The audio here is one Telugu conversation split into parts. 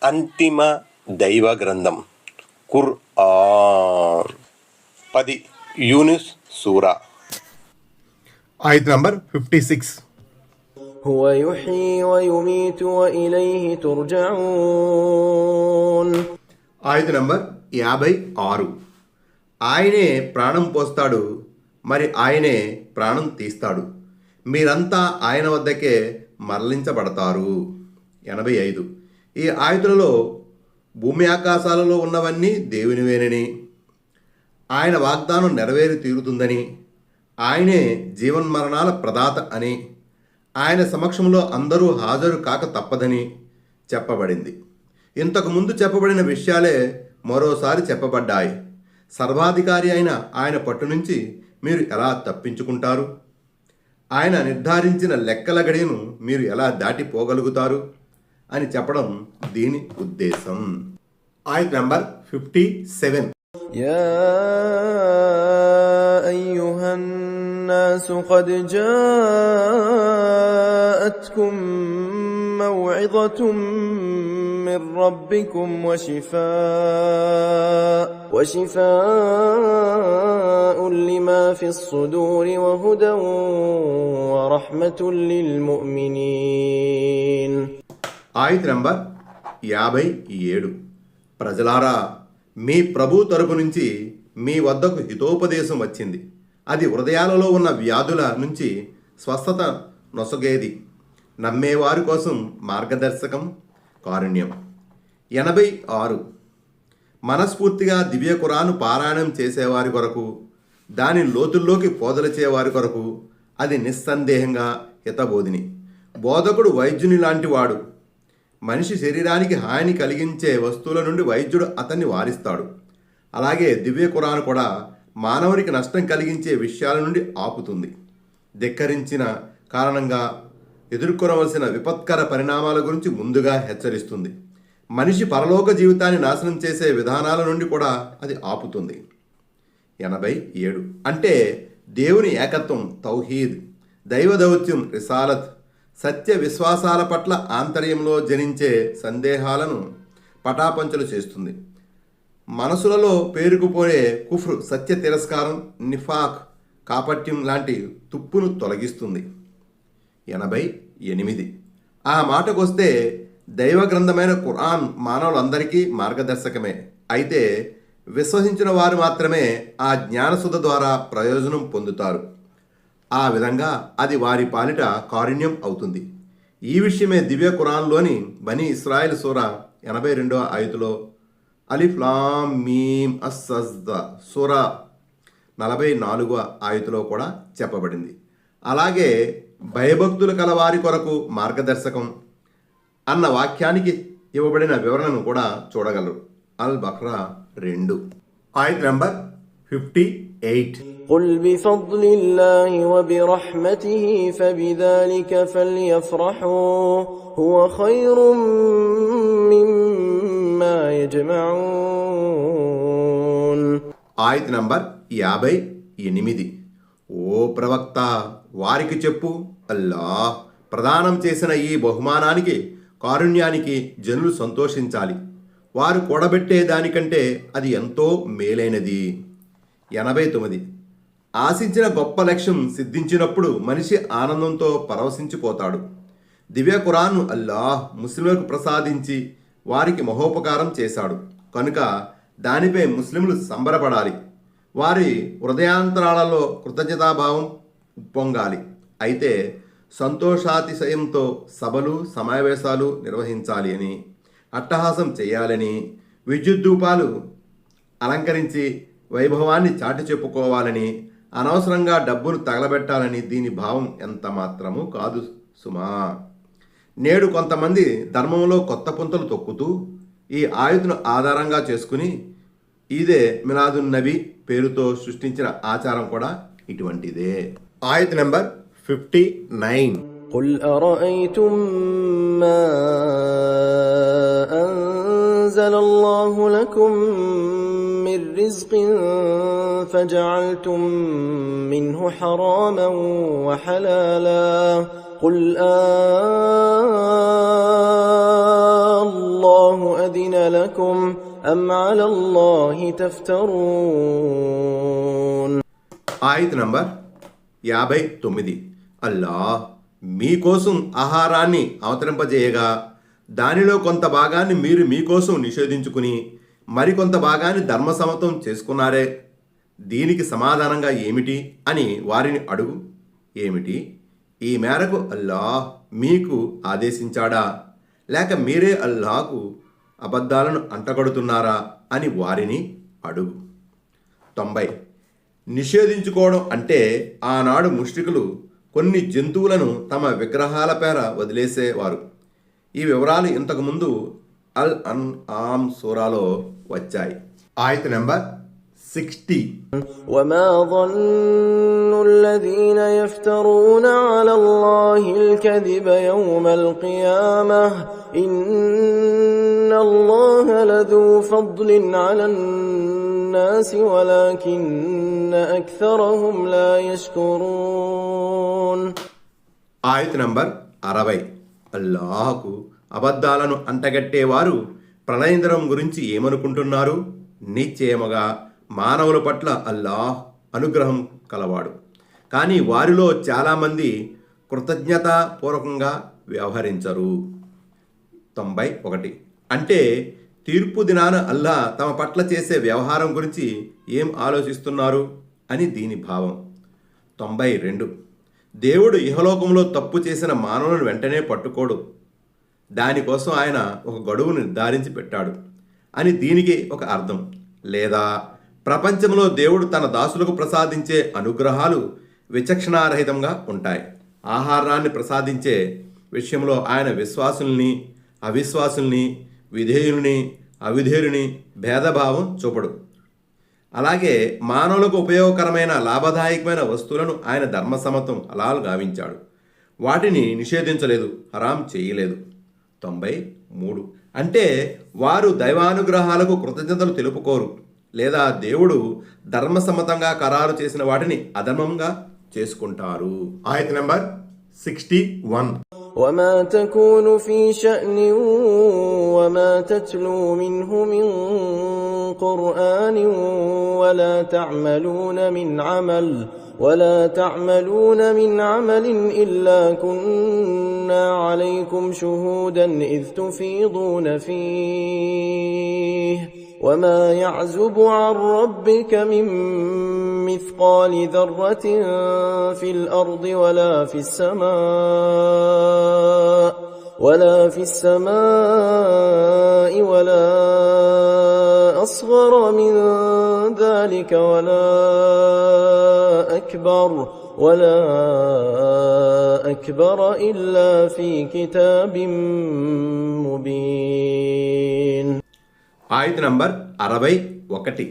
అంతిమ దైవ గ్రంథం ఖుర్ఆన్ 10 యూనుస్ సూరా ఆయత్ నంబర్ 56. هو يحيي ويميت وإليه ترجعون. ఆయత్ నంబర్ 56. ఆయనే ప్రాణం పోస్తాడు, మరి ఆయనే ప్రాణం తీస్తాడు, మీరంతా ఆయన వద్దకే మరలించబడతారు. 85. ఈ ఆయతులలో భూమి ఆకాశాలలో ఉన్నవన్నీ దేవునివేనని, ఆయన వాగ్దానం నెరవేరి తీరుతుందని, ఆయనే జీవన్మరణాల ప్రదాత అని, ఆయన సమక్షంలో అందరూ హాజరు కాక తప్పదని చెప్పబడింది. ఇంతకుముందు చెప్పబడిన విషయాలే మరోసారి చెప్పబడ్డాయి. సర్వాధికారి అయిన ఆయన పట్టు నుంచి మీరు ఎలా తప్పించుకుంటారు? ఆయన నిర్ధారించిన లెక్కల గడియను మీరు ఎలా దాటిపోగలుగుతారు అని చెప్పడం దీని ఉద్దేశం. ఆయత్ నంబర్ 57. యా అయ్యుహన్ నాసు ఖద్ జాఅత్కుం మౌఇదతుం మిర్ రబ్బికుం వషిఫాఉన్ లిమా ఫిస్ సుదూరి వహుదన్ వరహ్మతుల్ లిల్ ముഅ్మినీన్. ఆయత్ నంబర్ 57. ప్రజలారా, మీ ప్రభు తరపు నుంచి మీ వద్దకు హితోపదేశం వచ్చింది. అది హృదయాలలో ఉన్న వ్యాధుల నుంచి స్వస్థత నొసగేది, నమ్మేవారి కోసం మార్గదర్శకం, కారుణ్యం. 86. మనస్ఫూర్తిగా దివ్య ఖురాను పారాయణం చేసేవారి కొరకు, దాని లోతుల్లోకి పోదలచేవారి కొరకు అది నిస్సందేహంగా హితబోధిని. బోధకుడు వైద్యుని లాంటివాడు. మనిషి శరీరానికి హాని కలిగించే వస్తువుల నుండి వైద్యుడు అతన్ని వారిస్తాడు. అలాగే దివ్య ఖురాన్ కూడా మానవునికి నష్టం కలిగించే విషయాల నుండి ఆపుతుంది. ధిక్కరించిన కారణంగా ఎదుర్కొనవలసిన విపత్కర పరిణామాల గురించి ముందుగా హెచ్చరిస్తుంది. మనిషి పరలోక జీవితాన్ని నాశనం చేసే విధానాల నుండి కూడా అది ఆపుతుంది. 87. అంటే దేవుని ఏకత్వం, తౌహీద్, దైవ దౌత్యం, రిసాలత్, సత్య విశ్వాసాల పట్ల ఆంతర్యంలో జనించే సందేహాలను పటాపంచలు చేస్తుంది. మనసులలో పేరుకుపోయే కుఫ్రు, సత్య తిరస్కారం, నిఫాక్, కాపట్యం లాంటి తుప్పును తొలగిస్తుంది. 88. ఆ మాటకొస్తే దైవ గ్రంథమైన ఖురాన్ మానవులందరికీ మార్గదర్శకమే. అయితే విశ్వసించిన వారు మాత్రమే ఆ జ్ఞానసుధ ద్వారా ప్రయోజనం పొందుతారు. ఆ విధంగా అది వారి పాలిట కారుణ్యం అవుతుంది. ఈ విషయమే దివ్య ఖురాన్లోని బనీ ఇస్రాయిల్ సూరా 82వ ఆయతులో, అలిఫ్ లామ్ మీమ్ అస్-సజ్దా సూరా 44వ ఆయతులో కూడా చెప్పబడింది. అలాగే భయభక్తులు కలవారి కొరకు మార్గదర్శకం అన్న వాక్యానికి ఇవ్వబడిన వివరణను కూడా చూడగలరు. అల్ బక్రా 2. ఆయత్ నంబర్ 58. قل بفضل الله وبرحمته فبذلك فليفرحوا هو خير مما يجمعون. ఆయత్ నంబర్ 58. ఓ ప్రవక్త, వారికి చెప్పు, అల్లాహ్ ప్రదానం చేసిన ఈ బహుమానానికి, కారుణ్యానికి జనులు సంతోషించాలి. వారు కూడబెట్టే దానికంటే అది ఎంతో మేలైనది. 89. ఆశించిన గొప్ప లక్ష్యం సిద్ధించినప్పుడు మనిషి ఆనందంతో పరవశించిపోతాడు. దివ్య ఖురాన్ను అల్లాహ్ ముస్లింలకు ప్రసాదించి వారికి మహోపకారం చేశాడు కనుక దానిపై ముస్లింలు సంబరపడాలి. వారి హృదయాంతరాలలో కృతజ్ఞతాభావం ఉప్పొంగాలి. అయితే సంతోషాతిశయంతో సభలు, సమావేశాలు నిర్వహించాలి అని, అట్టహాసం చేయాలని, విద్యుద్దూపాలు అలంకరించి వైభవాన్ని చాటి చెప్పుకోవాలని, అనవసరంగా డబ్బును తగలబెట్టాలని దీని భావం ఎంత మాత్రమూ కాదు సుమా. నేడు కొంతమంది ధర్మంలో కొత్త పుంతలు తొక్కుతూ ఈ ఆయతును ఆధారంగా చేసుకుని ఈదే మిలాదున్ నబీ పేరుతో సృష్టించిన ఆచారం కూడా ఇటువంటిదే. ఆయత్ నెంబర్ 59. قل أرأيتم ما أنزل الله لكم من رزق فجعلتم منه حراما وحلالا قل الله أذن لكم أم على الله تفترون. ఆయత్ నంబర్ 59. అల్లాహ్ మీకోసం ఆహారాన్ని అవతరింపజేయగా దానిలో కొంత భాగాన్ని మీరు మీకోసం నిషేధించుకుని మరికొంత భాగాన్ని ధర్మసమ్మతం చేసుకున్నారే, దీనికి సమాధానంగా ఏమిటి అని వారిని అడుగు. ఏమిటి? ఈ మేరకు అల్లాహ్ మీకు ఆదేశించాడా, లేక మీరే అల్లాహకు అబద్ధాలను అంటగడుతున్నారా అని వారిని అడుగు. 90. నిషేధించుకోవడం అంటే ఆనాడు ముష్రికులు కొన్ని జంతువులను తమ విగ్రహాల పేర వదిలేసేవారు. ఈ వివరాలు ఇంతకుముందు అల్ అన్ఆమ్ సూరాలో వచ్చాయి. ఆయత నెంబర్ 60. وما ظن الذين يفترون على الله الكذب يوم القيامة إن الله لذو فضل على الناس ولكن أكثرهم لا يشكرون. ఆయత నంబర్ 60. అల్లాహకు అబద్ధాలను అంటగట్టేవారు ప్రళయంద్రం గురించి ఏమనుకుంటున్నారు? నిశ్చయముగా మానవుల పట్ల అల్లాహ్ అనుగ్రహం కలవాడు, కానీ వారిలో చాలామంది కృతజ్ఞతాపూర్వకంగా వ్యవహరించరు. 91. అంటే తీర్పు దినాన అల్లాహ్ తమ పట్ల చేసే వ్యవహారం గురించి ఏం ఆలోచిస్తున్నారు అని దీని భావం. 92. దేవుడు ఇహలోకంలో తప్పు చేసిన మానవులను వెంటనే పట్టుకోడు, దానికోసం ఆయన ఒక గడువు నిర్ధారించి పెట్టాడు అని దీనికి ఒక అర్థం. లేదా ప్రపంచంలో దేవుడు తన దాసులకు ప్రసాదించే అనుగ్రహాలు విచక్షణారహితంగా ఉంటాయి. ఆహారాన్ని ప్రసాదించే విషయంలో ఆయన విశ్వాసుల్ని అవిశ్వాసుల్ని, విధేయుల్ని అవిధేయుల్ని భేదభావం చూపడు. అలాగే మానవులకు ఉపయోగకరమైన లాభదాయకమైన వస్తువులను ఆయన ధర్మసమ్మతం హలాల్ గావించాడు, వాటిని నిషేధించలేదు, హరాం చేయలేదు. 93. అంటే వారు దైవానుగ్రహాలకు కృతజ్ఞతలు తెలుపుకోరు, లేదా దేవుడు ధర్మసమ్మతంగా ఖరారు చేసిన వాటిని అధర్మంగా చేసుకుంటారు. ఆయత నెంబర్ 61. وما تكون في شأن وما تتلو منه من قرآن ولا تعملون من عمل إلا كنا عليكم شهودا إذ تفيضون فيه وما يعزب عن ربك من مثقال ذرة في الأرض ولا في السماء ولا أصغر من ذلك ولا أكبر إلا في كتاب مبين. ఆయత నంబర్ 61.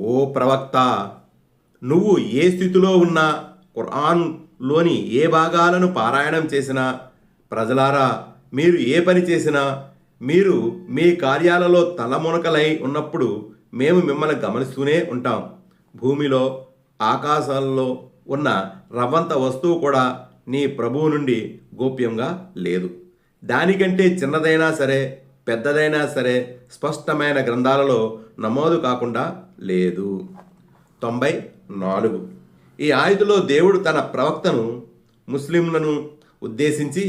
ఓ ప్రవక్త, నువ్వు ఏ స్థితిలో ఉన్నా, ఖురాన్లోని ఏ భాగాలను పారాయణం చేసినా, ప్రజలారా మీరు ఏ పని చేసినా, మీరు మీ కార్యాలలో తలమునకలై ఉన్నప్పుడు మేము మిమ్మల్ని గమనిస్తూనే ఉంటాం. భూమిలో ఆకాశాలలో ఉన్న రవ్వంత వస్తువు కూడా నీ ప్రభువు నుండి గోప్యంగా లేదు. దానికంటే చిన్నదైనా సరే పెద్దదైనా సరే స్పష్టమైన గ్రంథాలలో నమోదు కాకుండా లేదు. 94. ఈ ఆయతులో దేవుడు తన ప్రవక్తను ముస్లింలను ఉద్దేశించి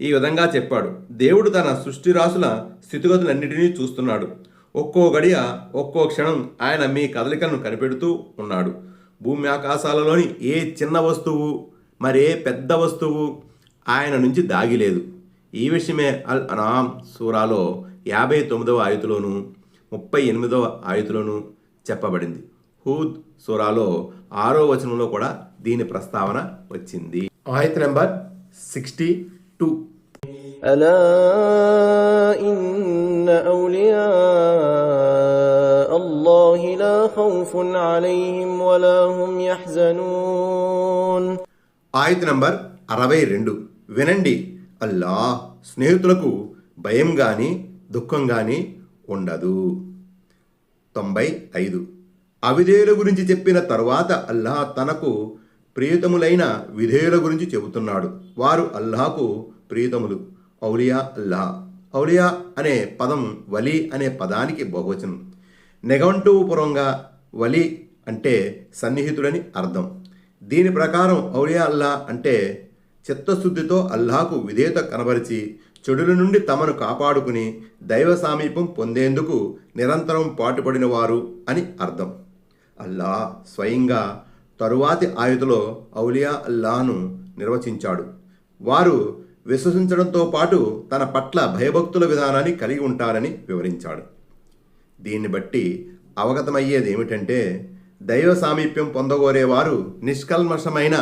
ఈ విధంగా చెప్పాడు. దేవుడు తన సృష్టి రాసుల స్థితిగతులన్నిటినీ చూస్తున్నాడు. ఒక్కో గడియ ఒక్కో క్షణం ఆయన మీ కదలికలను కనిపెడుతూ ఉన్నాడు. భూమి ఆకాశాలలోని ఏ చిన్న వస్తువు మరే పెద్ద వస్తువు ఆయన నుంచి దాగిలేదు. ఈ విషయమే అల్ అనామ్ సూరాలో 59వ ఆయతులోను 38వ ఆయతులోను చెప్పబడింది. హూద్ సూరాలో 6వ వచనంలో కూడా దీని ప్రస్తావన వచ్చింది. ఆయత నెంబర్ 62. అలా ఇన్న ఔలియా అల్లాహి లా ఖౌఫున్ అలైహిం వలా హుం యహ్జనూన్. ఆయత నంబర్ 62. వినండి, అల్లాహ్ స్నేహితులకు భయం గాని దుఃఖం గాని ఉండదు. 95. అవిధేయుల గురించి చెప్పిన తరువాత అల్లాహ్ తనకు ప్రియతములైన విధేయుల గురించి చెబుతున్నాడు. వారు అల్లాహకు ప్రియతములు, ఔలియా అల్లాహ్. ఔలియా అనే పదం వలి అనే పదానికి బహువచనం. నెగంటువుపురంగా వలి అంటే సన్నిహితుడని అర్థం. దీని ప్రకారం ఔలియా అల్లాహ్ అంటే చిత్తశుద్ధితో అల్లాహకు విధేయత కనబరిచి చెడుల నుండి తమను కాపాడుకుని దైవ సామీప్యం పొందేందుకు నిరంతరం పాటుపడిన వారు అని అర్థం. అల్లాహ్ స్వయంగా తరువాతి ఆయతులో ఔలియా అల్లాహ్ను నిర్వచించాడు. వారు విశ్వసించడంతో పాటు తన పట్ల భయభక్తుల విధానాన్ని కలిగి ఉంటారని వివరించాడు. దీన్ని బట్టి అవగతమయ్యేది ఏమిటంటే దైవ సామీప్యం పొందగోరేవారు నిష్కల్మషమైన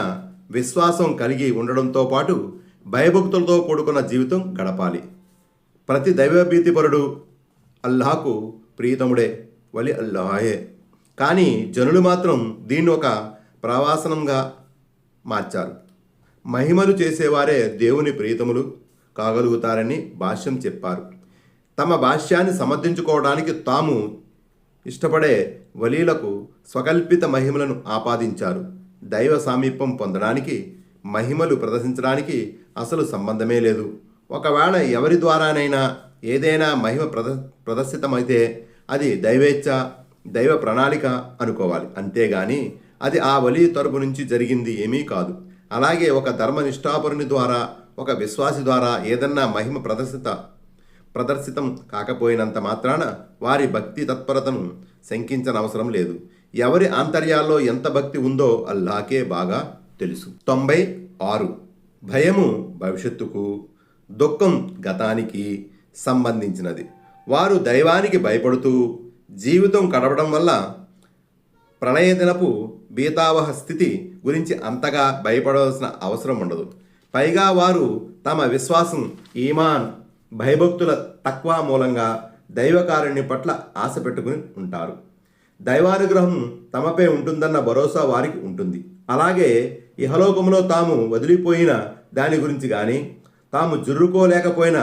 విశ్వాసం కలిగి ఉండడంతో పాటు భయభక్తులతో కూడుకున్న జీవితం గడపాలి. ప్రతి దైవభీతిపరుడు అల్లాహకు ప్రియతముడే, వలి అల్లాహే. కానీ జనులు మాత్రం దీన్ని ఒక ప్రవాసనంగా మార్చారు. మహిమలు చేసేవారే దేవుని ప్రియతములు కాగలుగుతారని భాష్యం చెప్పారు. తమ భాష్యాన్ని సమర్థించుకోవడానికి తాము ఇష్టపడే వలీలకు స్వకల్పిత మహిమలను ఆపాదించారు. దైవ సామీప్యం పొందడానికి మహిమలు ప్రదర్శించడానికి అసలు సంబంధమే లేదు. ఒకవేళ ఎవరి ద్వారానైనా ఏదైనా మహిమ ప్రదర్శితమైతే అది దైవేచ్ఛ, దైవ ప్రణాళిక అనుకోవాలి. అంతేగాని అది ఆ వలీ తరపు నుంచి జరిగింది ఏమీ కాదు. అలాగే ఒక ధర్మనిష్ఠాపరుని ద్వారా, ఒక విశ్వాసి ద్వారా ఏదన్నా మహిమ ప్రదర్శితం కాకపోయినంత మాత్రాన వారి భక్తి తత్పరతను శంకించనవసరం లేదు. ఎవరి ఆంతర్యాల్లో ఎంత భక్తి ఉందో అల్లాహకే బాగా తెలుసు. 96. భయము భవిష్యత్తుకు, దుఃఖం గతానికి సంబంధించినది. వారు దైవానికి భయపడుతూ జీవితం గడపడం వల్ల ప్రళయదినపు బీతావహ స్థితి గురించి అంతగా భయపడవలసిన అవసరం ఉండదు. పైగా వారు తమ విశ్వాసం, ఈమాన్, భయభక్తుల తక్వా మూలంగా దైవకారుణ్యం పట్ల ఆశ పెట్టుకుని ఉంటారు. దైవానుగ్రహం తమపై ఉంటుందన్న భరోసా వారికి ఉంటుంది. అలాగే ఇహలోకంలో తాము వదిలిపోయిన దాని గురించి కానీ, తాము జుర్రుకోలేకపోయిన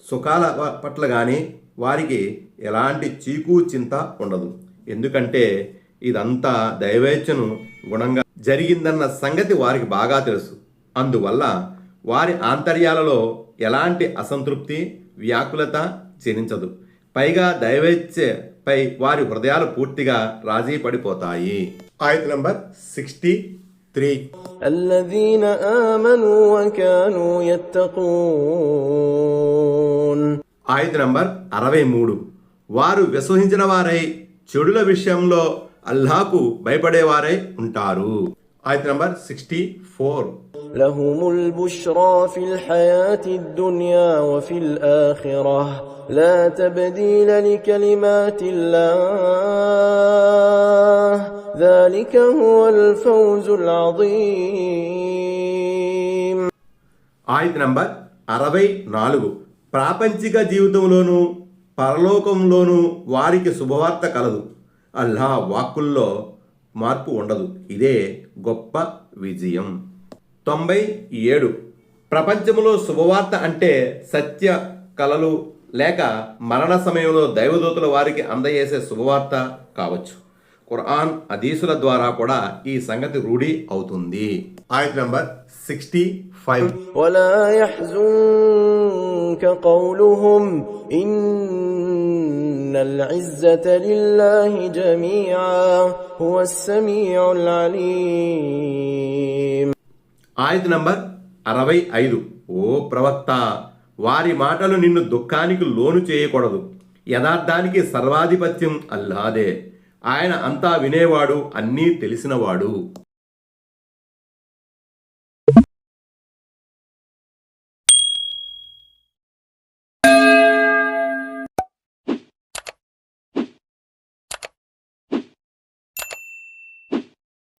సుఖాల పట్ల కానీ వారికి ఎలాంటి చీకు చింత ఉండదు. ఎందుకంటే ఇదంతా దైవేచ్ఛను గుణంగా జరిగిందన్న సంగతి వారికి బాగా తెలుసు. అందువల్ల వారి ఆంతర్యాలలో ఎలాంటి అసంతృప్తి, వ్యాకులత జనించదు. పైగా దైవేచ్ఛపై వారి హృదయాలు పూర్తిగా రాజీ పడిపోతాయి. ఆయత నంబర్ 63. الذين آمنوا وكانوا يتقون. ఆయత నంబర్ 63. వారు విశ్వసించిన వారై చెడుల విషయంలో అల్లాహకు భయపడేవారై ఉంటారు. ఆయత నంబర్ 64. لهم البشرى في الحياة الدنيا وفي الآخرة لا تبديل لكلمات الله ذلك هو الفوز العظيم. ఆయత నంబర్ 64. ప్రాపంచిక జీవితంలోనూ పరలోకంలోనూ వారికి శుభవార్త కలదు. అల్లాహ్ వాక్కుల్లో మార్పు ఉండదు. ఇదే గొప్ప విజయం. 97. ప్రపంచంలో శుభవార్త అంటే సత్య కలలు లేక మరణ సమయంలో దైవదూతల వారికి అందజేసే శుభవార్త కావచ్చు. ఖురాన్, హదీసుల ద్వారా కూడా ఈ సంగతి రూఢి అవుతుంది. ఆయత నంబర్ 65. ولا يحزنك قولهم إن العزة لله جميعا هو السميع العليم. ఆయత నంబర్ 65. ఓ ప్రవక్త, వారి మాటలు నిన్ను దుఃఖానికి లోను చేయకూడదు. యథార్థానికి సర్వాధిపత్యం అల్లాదే. ఆయన అంతా వినేవాడు, అన్నీ తెలిసినవాడు.